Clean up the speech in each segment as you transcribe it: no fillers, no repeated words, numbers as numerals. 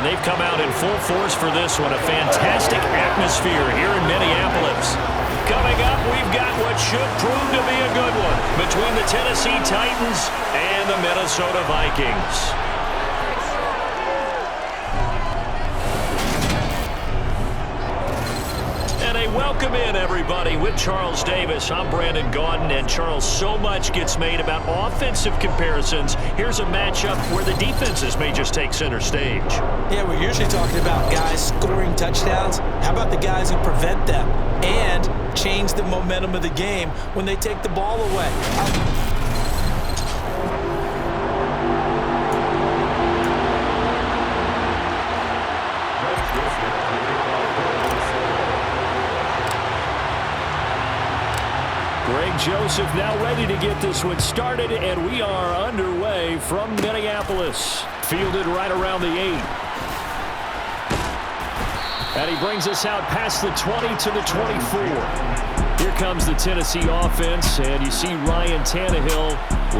And they've come out in full force for this one. A fantastic atmosphere here in Minneapolis. Coming up, we've got what should prove to be a good one between the Tennessee Titans and the Minnesota Vikings. Welcome in, everybody. With Charles Davis, I'm Brandon Gaudin, and Charles, so much gets made about offensive comparisons. Here's a matchup where the defenses may just take center stage. Yeah, we're usually talking about guys scoring touchdowns. How about the guys who prevent them and change the momentum of the game when they take the ball away? Joseph now ready to get this one started, and we are underway from Minneapolis. Fielded right around the 8. And he brings us out past the 20 to the 24. Here comes the Tennessee offense, and you see Ryan Tannehill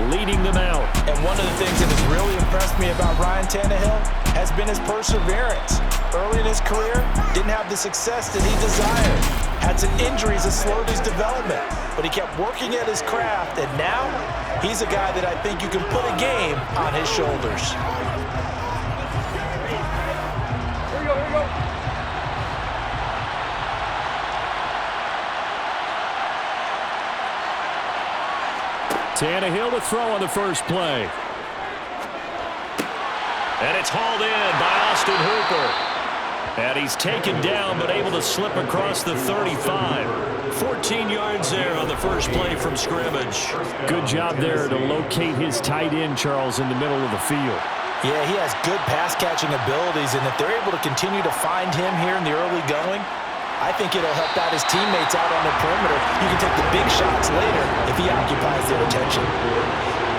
leading them out. And one of the things that has really impressed me about Ryan Tannehill has been his perseverance. Early in his career, didn't have the success that he desired. Had some injuries that slowed his development, but he kept working at his craft, and now he's a guy that I think you can put a game on his shoulders. Here we go, here we go. Tannehill to throw on the first play. And it's hauled in by Austin Hooper. And he's taken down, but able to slip across the 35. 14 yards there on the first play from scrimmage. Good job there to locate his tight end, Charles, in the middle of the field. Yeah, he has good pass-catching abilities, and if they're able to continue to find him here in the early going, I think it'll help out his teammates out on the perimeter. You can take the big shots later if he occupies their attention.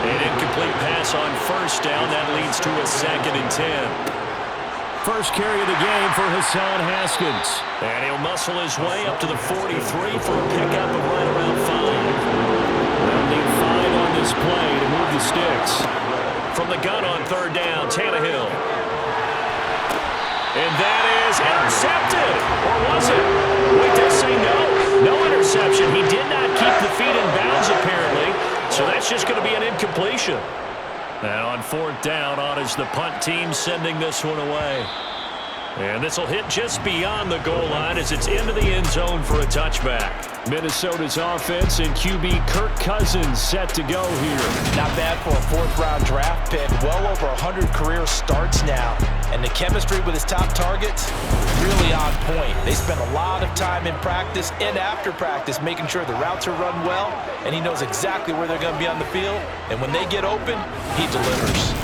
An incomplete pass on first down. That leads to a 2nd and 10. First carry of the game for Hassan Haskins. And he'll muscle his way up to the 43 for a pickup of right around 5. They'll need 5 on this play to move the sticks. From the gun on third down, Tannehill. And that is intercepted. Or was it? Wait, they say no. No interception. He did not keep the feet in bounds, apparently. So that's just going to be an incompletion. And on fourth down, on is the punt team sending this one away. And this will hit just beyond the goal line as it's into the end zone for a touchback. Minnesota's offense and QB Kirk Cousins set to go here. Not bad for a fourth-round draft pick. Well over 100 career starts now. And the chemistry with his top targets, really on point. They spend a lot of time in practice and after practice making sure the routes are run well, and he knows exactly where they're going to be on the field. And when they get open, he delivers.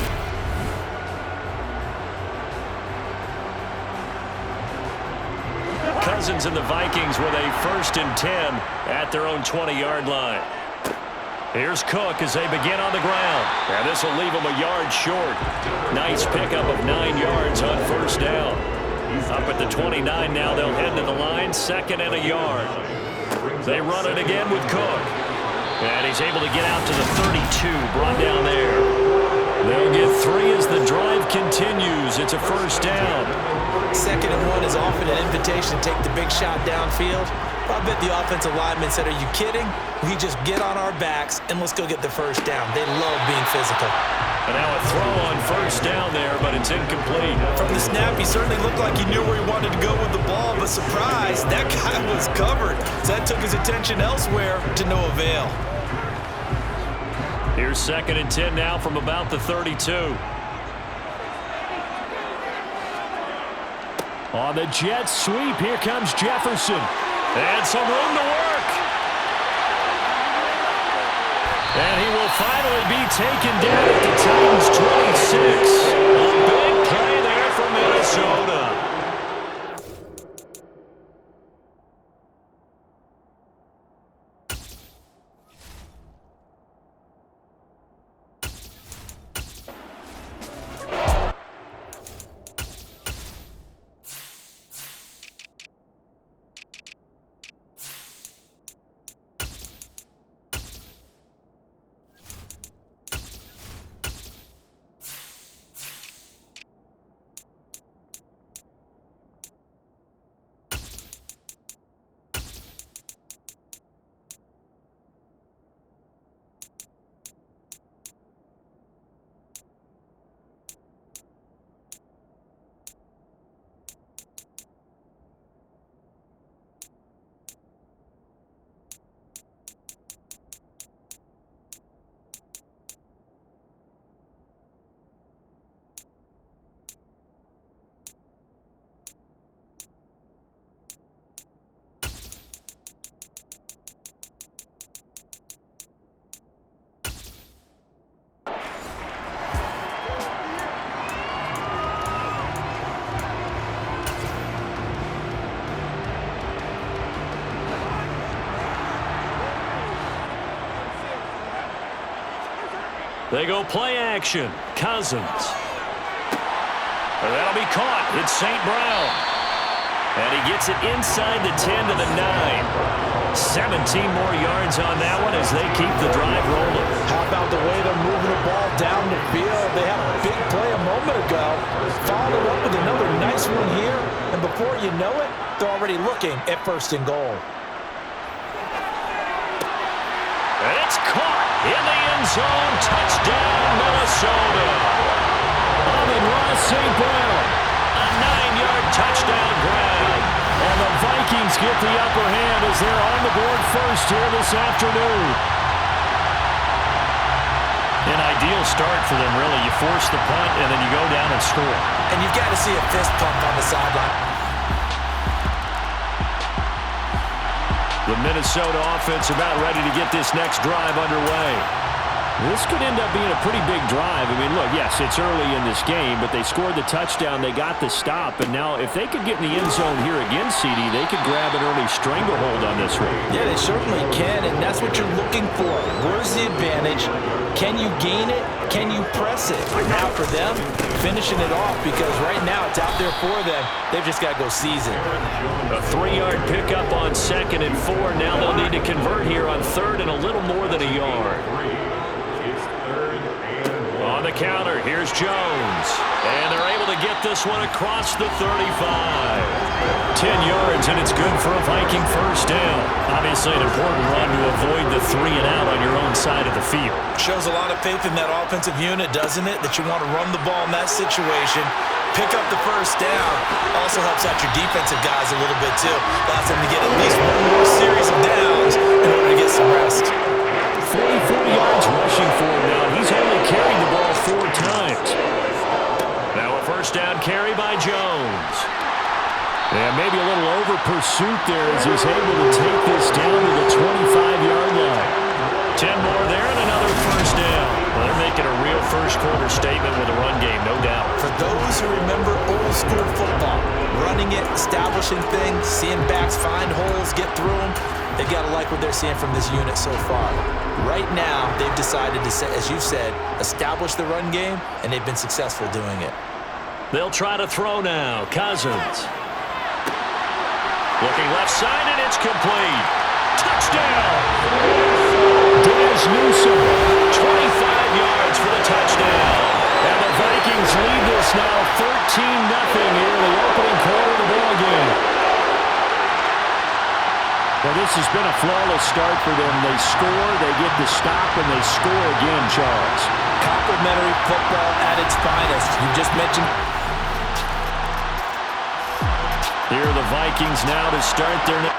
Cousins and the Vikings with a 1st and 10 at their own 20-yard line. Here's Cook as they begin on the ground. And this will leave them a yard short. Nice pickup of 9 yards on first down. Up at the 29 now, they'll head to the line, 2nd and a yard. They run it again with Cook. And he's able to get out to the 32, brought down there. They'll get 3 as the drive continues. It's a first down. 2nd and 1 is often an invitation to take the big shot downfield. I bet the offensive lineman said, are you kidding? We just get on our backs and let's go get the first down. They love being physical. And now a throw on first down there, but it's incomplete. From the snap, he certainly looked like he knew where he wanted to go with the ball, but surprise, that guy was covered. So that took his attention elsewhere to no avail. Here's 2nd and 10 now from about the 32. On the jet sweep, here comes Jefferson. And some room to work. And he will finally be taken down at the Titans' 26. A big play there for Minnesota. They go play action. Cousins. That'll be caught. It's St. Brown. And he gets it inside the 10 to the 9. 17 more yards on that one as they keep the drive rolling. How about the way they're moving the ball down the field? They had a big play a moment ago. Followed up with another nice one here. And before you know it, they're already looking at first and goal. And it's caught in the end zone. Touchdown, Minnesota. Amon-Ra St. Brown. A 9-yard touchdown grab. And the Vikings get the upper hand as they're on the board first here this afternoon. An ideal start for them, really. You force the punt, and then you go down and score. And you've got to see a fist pump on the sideline. The Minnesota offense about ready to get this next drive underway. This could end up being a pretty big drive. I mean, look, yes, it's early in this game, but they scored the touchdown. They got the stop. And now if they could get in the end zone here again, CD, they could grab an early stranglehold on this one. Yeah, they certainly can, and that's what you're looking for. Where's the advantage? Can you gain it? Can you press it? Now for them, finishing it off, because right now it's out there for them. They've just got to go seize it. A 3-yard pickup on 2nd and 4. Now they'll need to convert here on 3rd and a little more than a yard. On the counter, here's Jones. And they're able to get this one across the 35. 10 yards, and it's good for a Viking first down. Obviously an important run to avoid the 3 and out on your own side of the field. Shows a lot of faith in that offensive unit, doesn't it? That you want to run the ball in that situation. Pick up the first down. Also helps out your defensive guys a little bit, too. Allows them to get at least one more series of downs in order to get some rest. 44 yards rushing for him now. He's only carried the ball 4 times. Now a first down carry by Jones. And maybe a little over pursuit there as he's able to take this down to the 25-yard line. 10 more there and another first down. Well, they're making a real first-quarter statement with a run game, no doubt. For those who remember old-school football, running it, establishing things, seeing backs find holes, get through them, they've got to like what they're seeing from this unit so far. Right now, they've decided to, as you said, establish the run game, and they've been successful doing it. They'll try to throw now. Cousins. Looking left side, and it's complete. Touchdown! Dez Newsome, 25 yards for the touchdown. And the Vikings lead this now 13-0 here in the opening quarter of the ball game. Well, this has been a flawless start for them. They score, they get the stop, and they score again, Charles. Complimentary football at its finest. You just mentioned. Here are the Vikings now to start their next.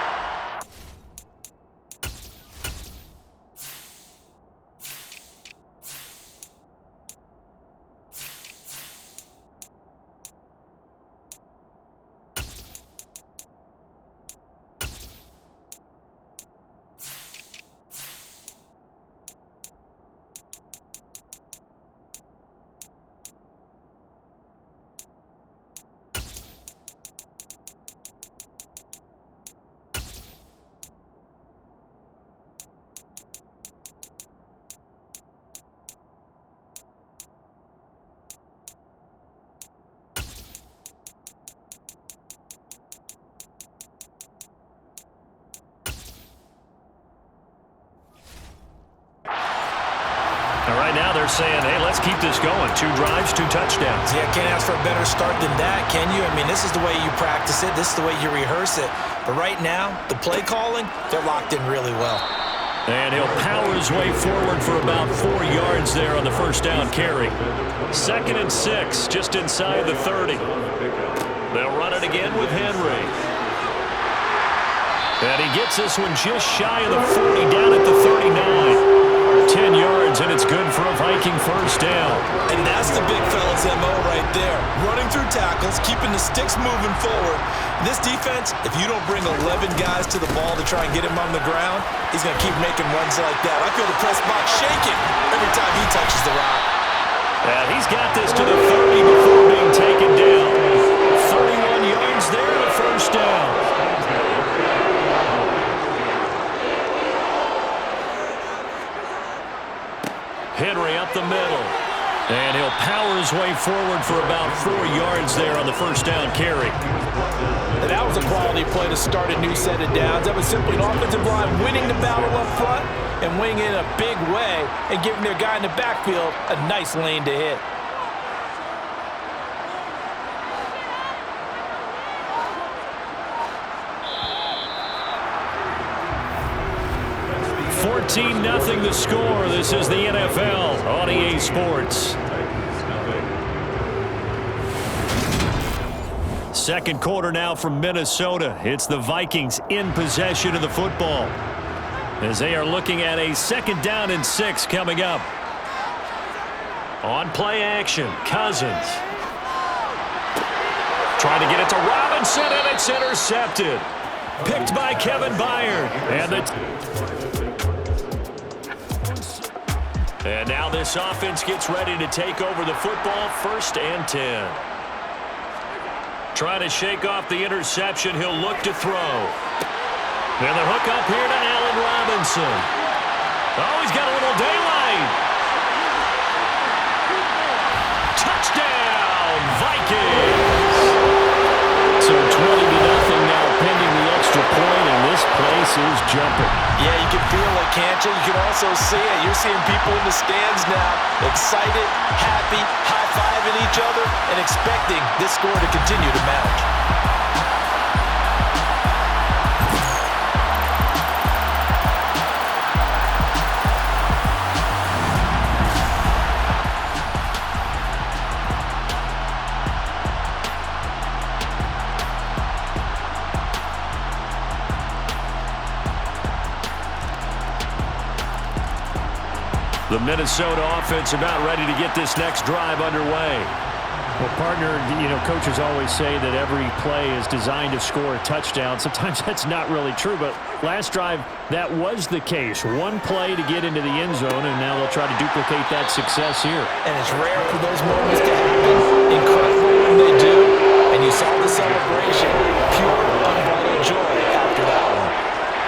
All right, now they're saying, hey, let's keep this going. 2 drives, 2 touchdowns. Yeah, can't ask for a better start than that, can you? I mean, this is the way you practice it. This is the way you rehearse it. But right now, the play calling, they're locked in really well. And he'll power his way forward for about 4 yards there on the first down carry. 2nd and 6, just inside the 30. They'll run it again with Henry. And he gets this one just shy of the 40, down at the 39. 10 yards, and it's good for a Viking first down. And that's the big fella's MO right there. Running through tackles, keeping the sticks moving forward. This defense, if you don't bring 11 guys to the ball to try and get him on the ground, he's going to keep making runs like that. I feel the press box shaking every time he touches the rock. And he's got this to the 30 before being taken down. 31 yards there, the first down. Henry up the middle. good for about 4 yards there on the first down carry. And that was a quality play to start a new set of downs. That was simply an offensive line winning the battle up front and winning it in a big way and giving their guy in the backfield a nice lane to hit. Nothing the score. This is the NFL on EA Sports. Second quarter now from Minnesota. It's the Vikings in possession of the football as they are looking at a 2nd down and 6 coming up. On play action, Cousins. Trying to get it to Robinson, and it's intercepted. Picked by Kevin Byard. And now this offense gets ready to take over the football, 1st and 10. Trying to shake off the interception. He'll look to throw. And the hook up here to Allen Robinson. Oh, he's got a little daylight. Touchdown, Vikings. So 20-0 now pending the extra point, and this place is jumping. Yeah, you can feel it, can't you? You can also see it. You're seeing people in the stands now, excited, happy, high-fiving each other, and expecting this score to continue to mount. The Minnesota offense about ready to get this next drive underway. Well, partner, coaches always say that every play is designed to score a touchdown. Sometimes that's not really true, but last drive, that was the case. One play to get into the end zone, and now they'll try to duplicate that success here. And it's rare for those moments to happen. Incredible when they do. And you saw the celebration. Pure, unbridled joy after that one.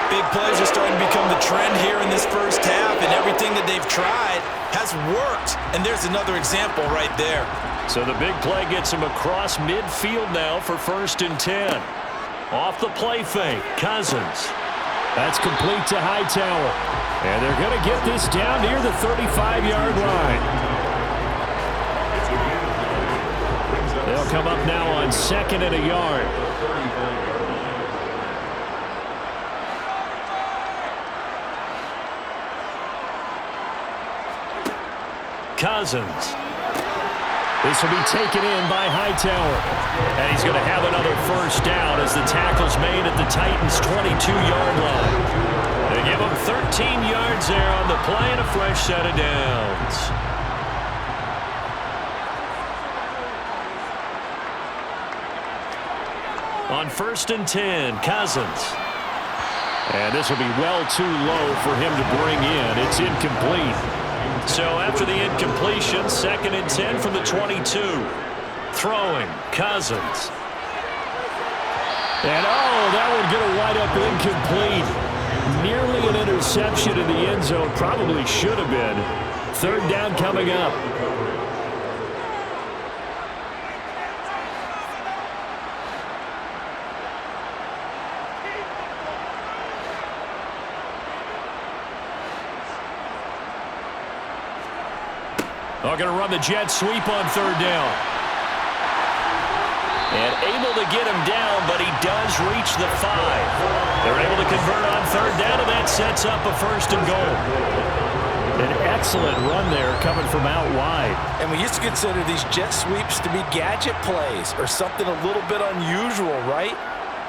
Big plays are starting to become the trend here in this first half, and everything that they've tried has worked. And there's another example right there. So the big play gets him across midfield now for 1st and 10. Off the play fake, Cousins. That's complete to Hightower. And they're going to get this down near the 35-yard line. They'll come up now on 2nd and a yard. Cousins. This will be taken in by Hightower. And he's going to have another 1st down as the tackle's made at the Titans' 22-yard line. They give him 13 yards there on the play and a fresh set of downs. On 1st and 10, Cousins. And this will be well too low for him to bring in. It's incomplete. So after the incompletion, 2nd and 10 from the 22. Throwing, Cousins. And that would get a wide up incomplete. Nearly an interception in the end zone. Probably should have been. 3rd down coming up. They're going to run the jet sweep on 3rd down. And able to get him down, but he does reach the 5. They're able to convert on 3rd down, and that sets up a 1st and goal. An excellent run there coming from out wide. And we used to consider these jet sweeps to be gadget plays or something a little bit unusual, right?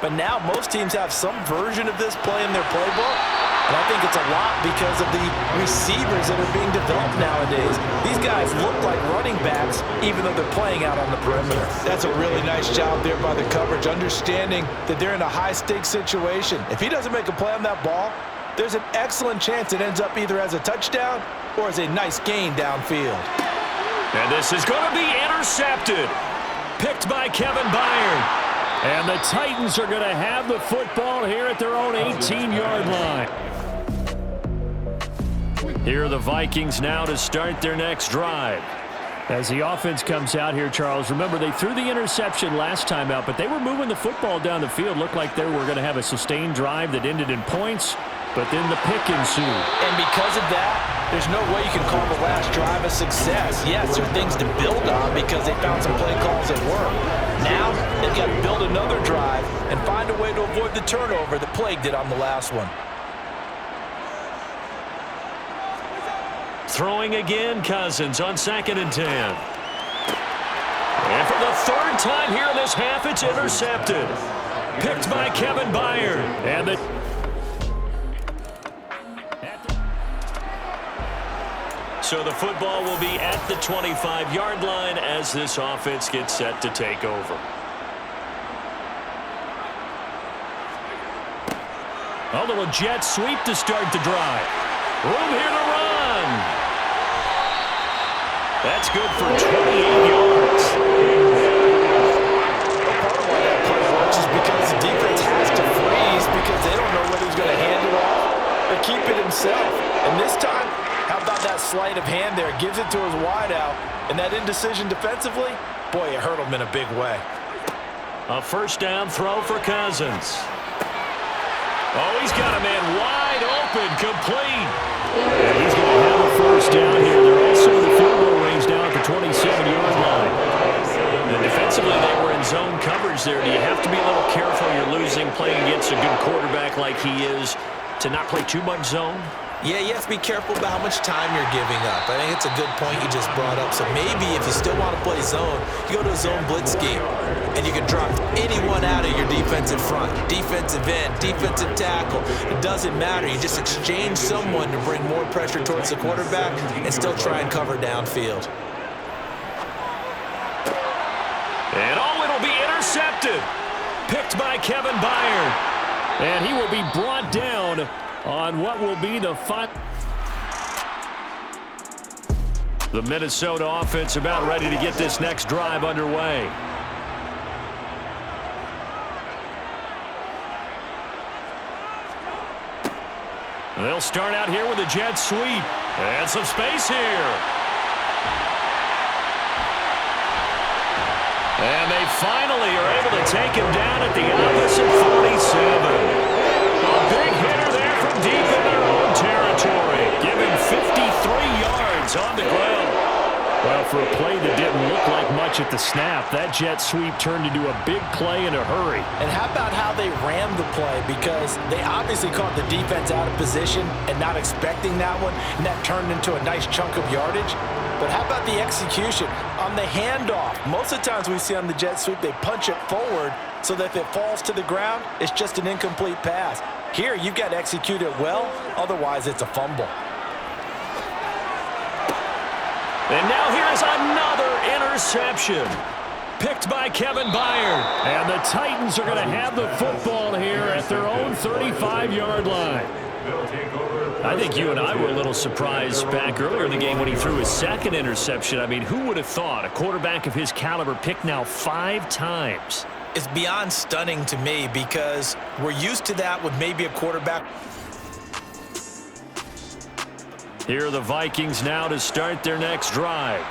But now most teams have some version of this play in their playbook. And I think it's a lot because of the receivers that are being developed nowadays. These guys look like running backs even though they're playing out on the perimeter. That's a really nice job there by the coverage, understanding that they're in a high-stakes situation. If he doesn't make a play on that ball, there's an excellent chance it ends up either as a touchdown or as a nice gain downfield. And this is going to be intercepted. Picked by Kevin Byard. And the Titans are going to have the football here at their own 18-yard line. Here are the Vikings now to start their next drive. As the offense comes out here, Charles, remember they threw the interception last time out, but they were moving the football down the field. Looked like they were going to have a sustained drive that ended in points, but then the pick ensued. And because of that, there's no way you can call the last drive a success. Yes, there are things to build on because they found some play calls that work. Now, they've got to build another drive and find a way to avoid the turnover that plagued it on the last one. Throwing again, Cousins on 2nd and 10. And for the 3rd time here in this half, it's intercepted. Picked by Kevin Byard. And so the football will be at the 25-yard line as this offense gets set to take over. A little jet sweep to start the drive. Room here to run. That's good for 28 yards. Part of why that play works is because the defense has to freeze because they don't know whether he's going to hand it off or keep it himself. And this time, how about that sleight of hand there? Gives it to his wideout. And that indecision defensively, boy, it hurt him in a big way. A 1st down throw for Cousins. Oh, he's got a man wide open, complete. And he's going to have a 1st down here. They're also in the field goal range now at the 27-yard line. And defensively, they were in zone coverage there. Do you have to be a little careful? You're losing playing against a good quarterback like he is to not play too much zone? Yeah, you have to be careful about how much time you're giving up. I think it's a good point you just brought up. So maybe if you still want to play zone, you go to a zone blitz scheme, and you can drop anyone out of your defensive front, defensive end, defensive tackle. It doesn't matter. You just exchange someone to bring more pressure towards the quarterback and still try and cover downfield. And it'll be intercepted. Picked by Kevin Byard. And he will be brought down on what will be the The Minnesota offense about ready to get this next drive underway. They'll start out here with a jet sweep. And some space here. And they finally are able to take him down at the opposite 47. A big hitter there from deep in their own territory, giving 53 yards on the ground. Well, for a play that didn't look like much at the snap, that jet sweep turned into a big play in a hurry. And how about how they ran the play? Because they obviously caught the defense out of position and not expecting that one, and that turned into a nice chunk of yardage. But how about the execution on the handoff? Most of the times we see on the jet sweep, they punch it forward so that if it falls to the ground, it's just an incomplete pass. Here, you've got to execute it well, otherwise it's a fumble. And now here's another interception. Picked by Kevin Byard. And the Titans are going to have the football here at their own 35-yard line. I think you and I were a little surprised back earlier in the game when he threw his 2nd interception. I mean, who would have thought a quarterback of his caliber picked now 5 times? It's beyond stunning to me because we're used to that with maybe a quarterback. Here are the Vikings now to start their next drive.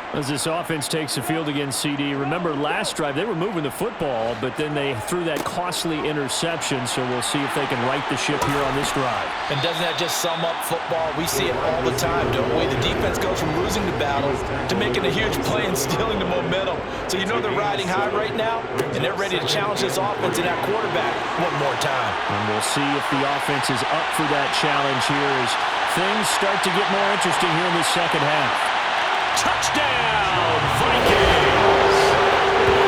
As this offense takes the field against CD, remember last drive they were moving the football, but then they threw that costly interception, so we'll see if they can right the ship here on this drive. And doesn't that just sum up football? We see it all the time, don't we? The defense goes from losing the battle to making a huge play and stealing the momentum. So you know they're riding high right now, and they're ready to challenge this offense and that quarterback one more time. And we'll see if the offense is up for that challenge here as things start to get more interesting here in the second half. Touchdown, Vikings!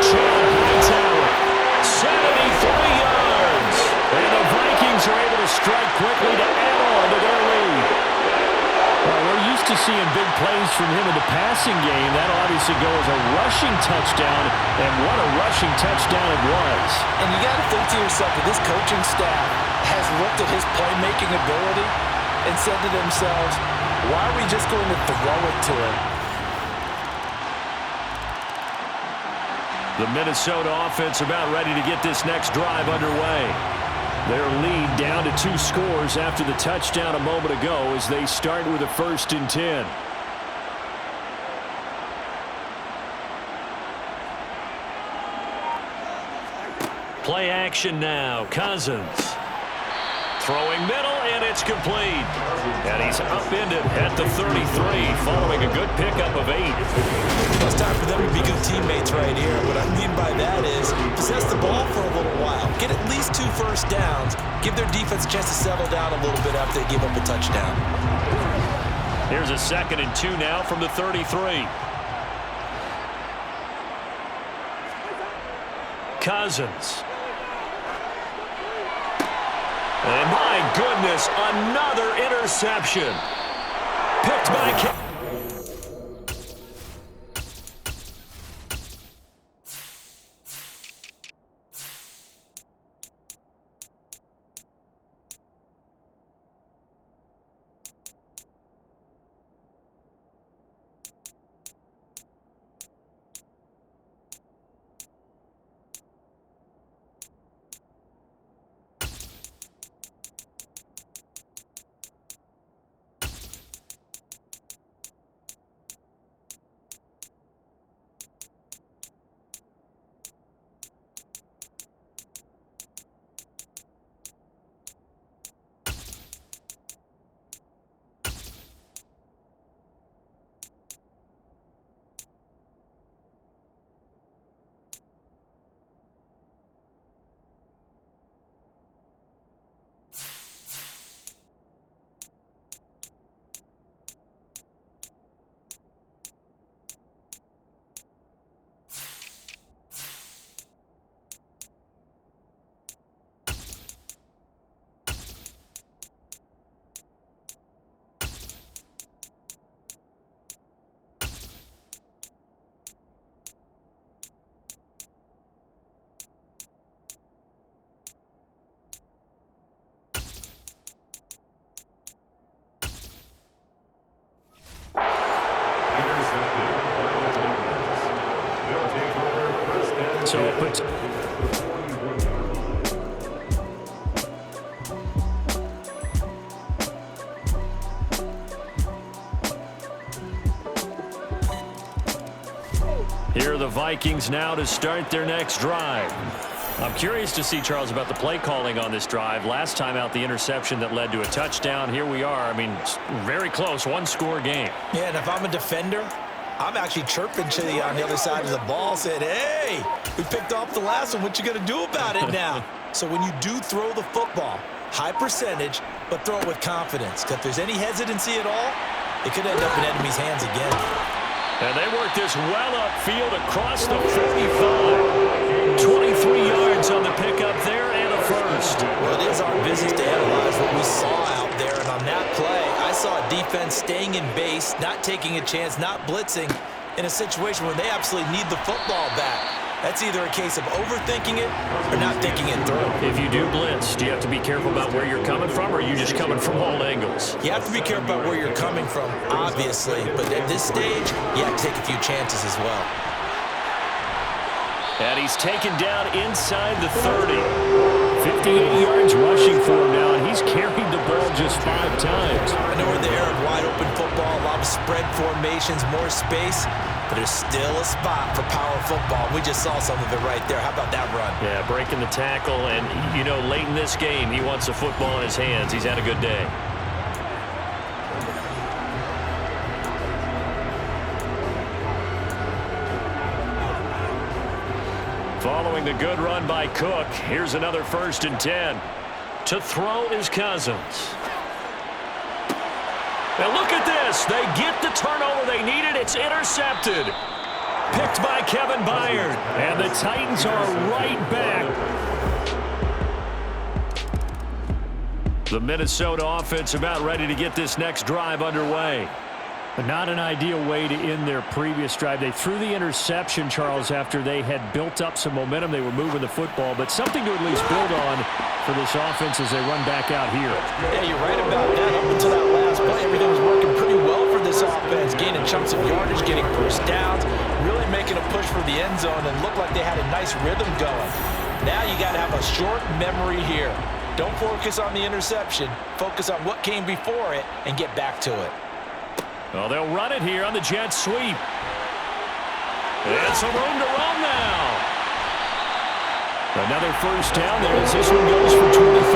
Chad Hightower, 73 yards. And the Vikings are able to strike quickly to add on to their lead. Well, we're used to seeing big plays from him in the passing game. That'll obviously go as a rushing touchdown, and what a rushing touchdown it was. And you got to think to yourself that this coaching staff has looked at his playmaking ability and said to themselves, why are we just going to throw it to him? The Minnesota offense about ready to get this next drive underway. Their lead down to 2 scores after the touchdown a moment ago as they start with a 1st and 10. Play action now. Cousins. Throwing middle, and it's complete. And he's upended at the 33, following a good pickup of 8. Well, it's time for them to be good teammates right here. What I mean by that is possess the ball for a little while. Get at least 2 first downs. Give their defense a chance to settle down a little bit after they give up a touchdown. Here's a 2nd and 2 now from the 33. Cousins. And my goodness, another interception. Picked by... So it puts... Here are the Vikings now to start their next drive. I'm curious to see, Charles, about the play calling on this drive. Last time out, the interception that led to a touchdown. Here we are. I mean, very close, one-score game. Yeah, and if I'm a defender, I'm actually chirping to you on the other side of the ball, saying, hey, we picked off the last one. What you going to do about it now? So when you do throw the football, high percentage, but throw it with confidence. Because if there's any hesitancy at all, it could end up in enemy's hands again. And they work this well upfield across the 45. 23 yards on the pickup there and a first. Well, it is our business to analyze what we saw out there. And on that play, I saw a defense staying in base, not taking a chance, not blitzing in a situation where they absolutely need the football back. That's either a case of overthinking it or not thinking it through. If you do blitz, do you have to be careful about where you're coming from, or are you just coming from all angles? You have to be careful about where you're coming from, obviously. But at this stage, you have to take a few chances as well. And he's taken down inside the 30. 58 yards rushing for him now, and he's carried the ball just 5 times. I know we're in the era of wide-open football, a lot of spread formations, more space, but there's still a spot for power football. We just saw some of it right there. How about that run? Yeah, breaking the tackle, and, you know, late in this game, he wants the football in his hands. He's had a good day. Following the good run by Cook, here's another 1st and 10. To throw is Cousins. Now look at this. They get the turnover they needed. It's intercepted. Picked by Kevin Byard. And the Titans are right back. The Minnesota offense about ready to get this next drive underway. But not an ideal way to end their previous drive. They threw the interception, Charles, after they had built up some momentum. They were moving the football, but something to at least build on for this offense as they run back out here. Yeah, you're right about that. Up until that last play, everything was working pretty well for this offense, gaining chunks of yardage, getting first downs, really making a push for the end zone, and looked like they had a nice rhythm going. Now you got to have a short memory here. Don't focus on the interception. Focus on what came before it and get back to it. Well, they'll run it here on the jet sweep. It's a room to run now. Another first down there as this one goes for 25.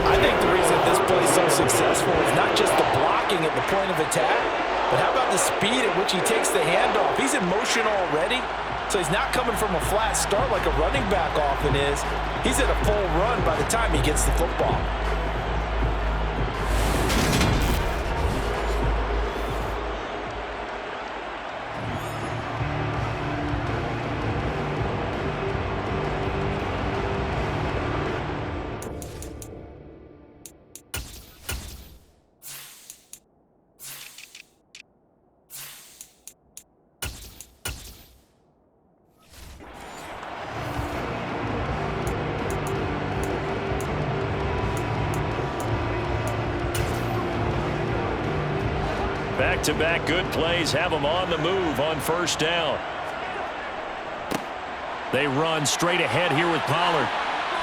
I think the reason this play is so successful is not just the blocking at the point of attack, but how about the speed at which he takes the handoff? He's in motion already, so he's not coming from a flat start like a running back often is. He's at a full run by the time he gets the football. Back-to-back good plays have them on the move on first down. They run straight ahead here with Pollard.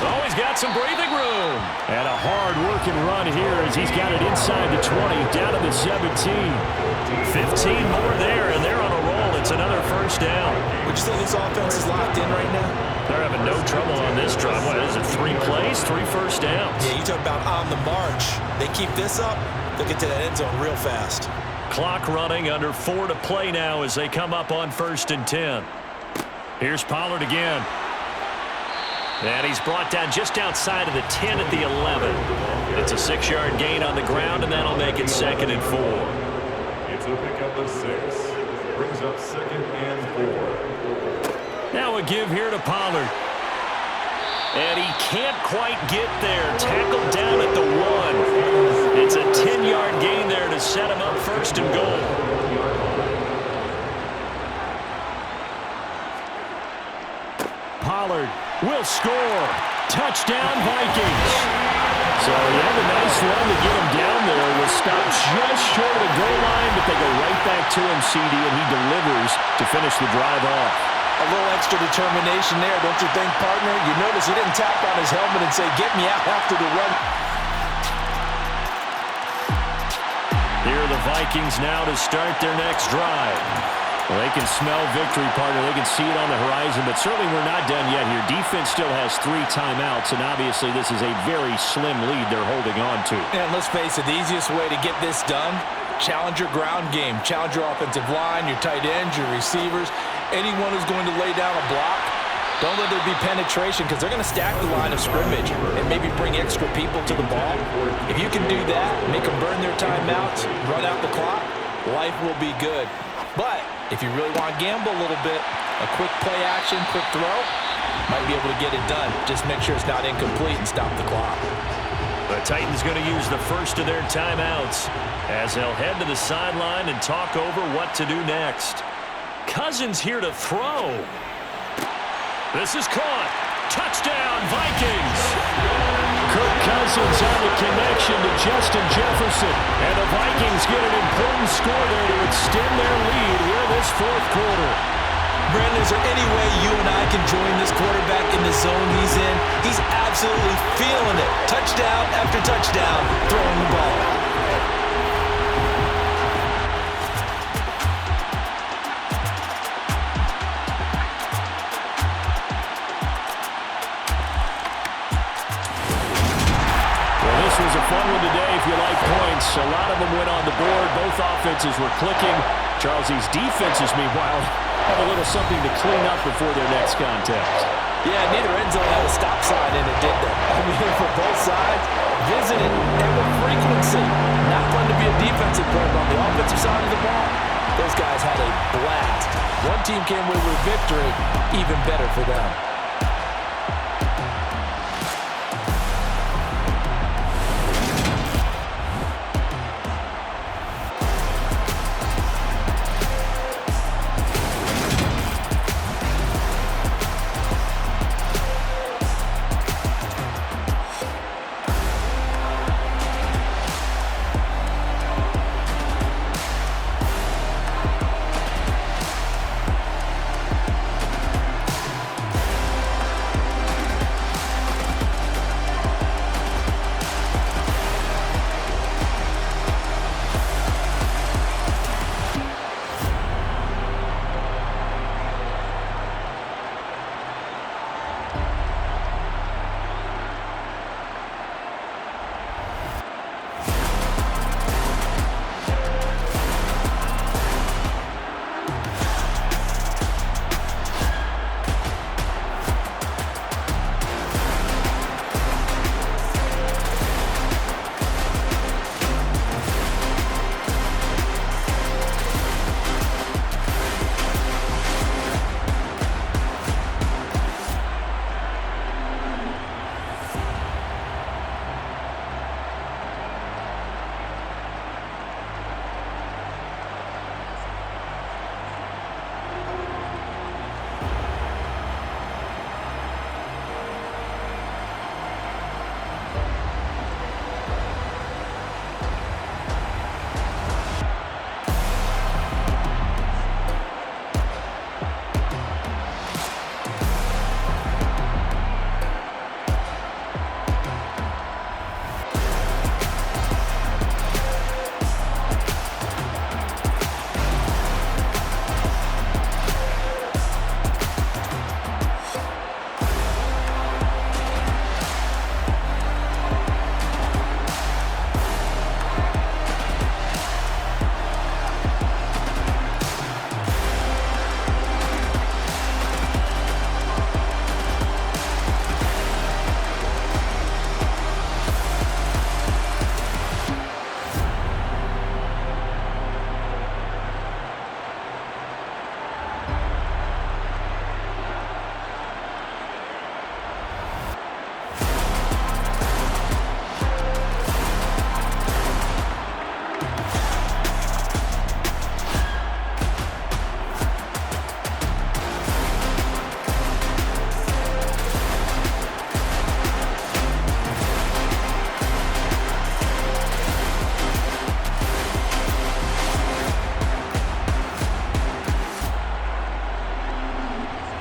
Oh, he's got some breathing room. And a hard-working run here as he's got it inside the 20, down to the 17. 15 more there, and they're on a roll. It's another first down. Would you say this offense is locked in right now? They're having no trouble on this drive. What is it, 3 plays, 3 first downs? Yeah, you talk about on the march. They keep this up, they'll get to that end zone real fast. Clock running, under 4 to play now as they come up on 1st and 10. Here's Pollard again. And he's brought down just outside of the 10 at the 11. It's a 6-yard gain on the ground, and that'll make it 2nd and 4. It's a pickup of 6. Brings up 2nd and 4. Now a give here to Pollard. And he can't quite get there. Tackled down at the 1. It's a 10-yard gain there to set him up 1st and goal. Pollard will score. Touchdown, Vikings. So he had a nice run to get him down there. Was stopped just short of the goal line, but they go right back to him, CD, and he delivers to finish the drive off. A little extra determination there, don't you think, partner? You notice he didn't tap on his helmet and say, get me out after the run. Here are the Vikings now to start their next drive. Well, they can smell victory, partner. They can see it on the horizon, but certainly we're not done yet here. Defense still has 3 timeouts, and obviously this is a very slim lead they're holding on to. And let's face it, the easiest way to get this done, challenge your ground game. Challenge your offensive line, your tight ends, your receivers. Anyone who's going to lay down a block, don't let there be penetration because they're going to stack the line of scrimmage and maybe bring extra people to the ball. If you can do that, make them burn their timeouts, run out the clock, life will be good. But if you really want to gamble a little bit, a quick play action, quick throw, might be able to get it done. Just make sure it's not incomplete and stop the clock. The Titans going to use the first of their timeouts as they'll head to the sideline and talk over what to do next. Cousins here to throw. This is caught. Touchdown, Vikings. Kirk Cousins on the connection to Justin Jefferson. And the Vikings get an important score there to extend their lead here this 4th quarter. Brandon, is there any way you and I can join this quarterback in the zone he's in? He's absolutely feeling it. Touchdown after touchdown, throwing the ball. This was a fun one today if you like points. A lot of them went on the board. Both offenses were clicking. Charles, these defenses, meanwhile, have a little something to clean up before their next contest. Yeah, neither end zone had a stop sign in it, did they? I mean, for both sides, visited and with frequency. Not fun to be a defensive player, but on the offensive side of the ball, those guys had a blast. One team came away with victory, even better for them.